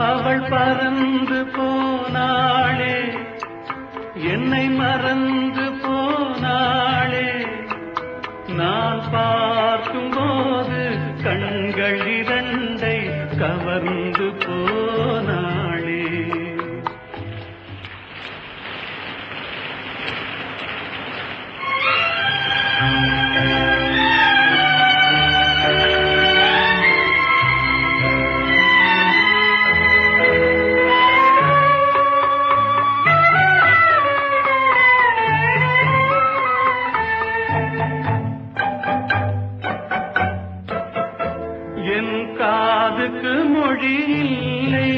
அவள் பறந்து போனாளே, என்னை மறந்து போனாளே. நான் பார்க்கும்போது கண்கள் இரண்டை கவர்ந்து போனாளே. என் காதுக்கு மொழி இல்லை,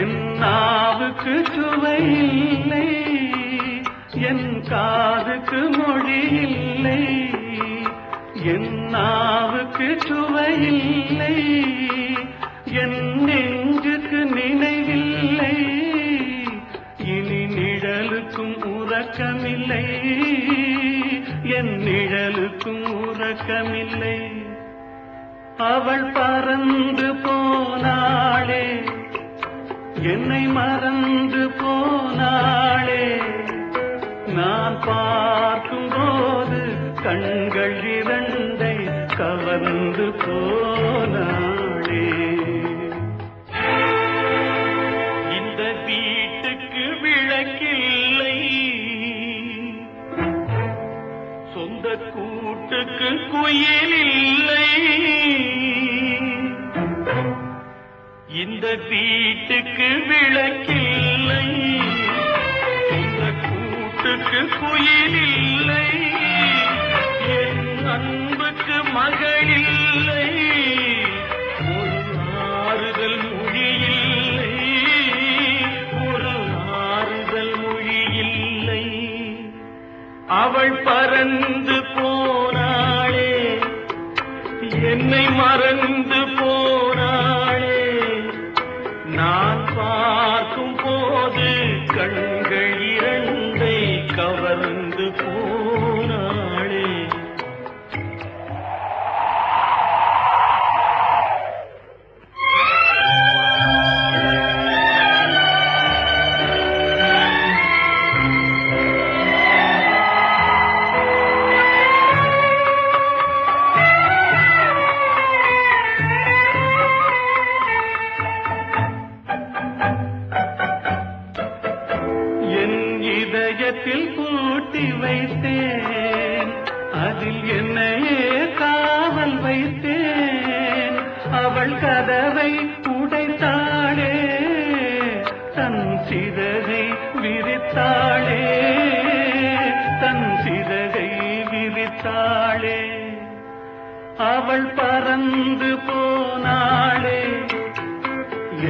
என் நாவுக்கு சுவை இல்லை. என் காதுக்கு மொழி இல்லை, என் நாவுக்கு சுவை இல்லை. என் நெஞ்சுக்கு நினைவில்லை, இனி நிழலுக்கும் உறக்கமில்லை. என் நிழலுக்கும் உறக்கமில்லை. அவள் பறந்து போனாளே, என்னை மறந்து போனாளே. நான் பார்க்கும்போது கண்கள் இரண்டை கவர்ந்து போனாளே. இந்த வீட்டுக்கு விளக்கில்லை, சொந்த கூட்டுக்கு குயில் இல்லை. இந்த வீட்டுக்கு விளக்கில்லை, சொந்த கூட்டுக்கு குயில் இல்லை. என் அன்புக்கு மகள் இல்லை, ஒரு ஆறுதல் மொழி இல்லை. ஒரு ஆறுதல் மொழி இல்லை. அவள் பறந்து போனாளே, என்னை மறந்து போனாளே. நான் பார்க்கும் போது கண்கள் இரண்டை கவர்ந்து போனாளே. இதயத்தில் பூட்டி வைத்தேன், அதில் என்னையே காவல் வைத்தேன். அவள் கதவை உடைத்தாளே, தன் சிறகை விரித்தாளே. தன் சிறகை விரித்தாளே. அவள் பறந்து போனாளே,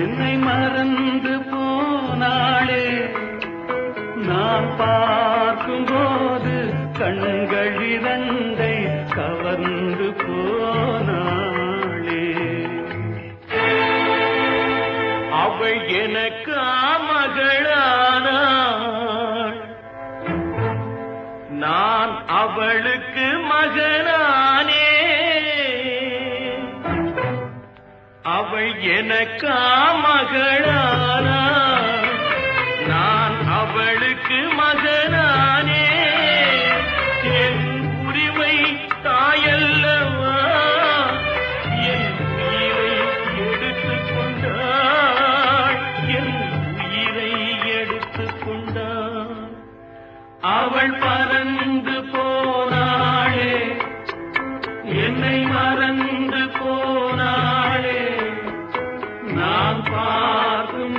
என்னை மறந்து போனாளே. நான் பார்க்கும்போது கண்கள் இரண்டை கவர்ந்து போனாளே. அவள் எனக்கு மகளானாள், நான் அவளுக்கு மகனானே. அவள் எனக்கு மகளானாள், நான் அவளுக்கு மகனானே. என் உரிமை தாயல்லவா, என் உயிரை எடுத்துக் கொண்டாள். என் உயிரை எடுத்துக் கொண்டாள். அவள் பறந்து போனாளே, என்னை மறந்து போனாளே. நான் பார்க்கும்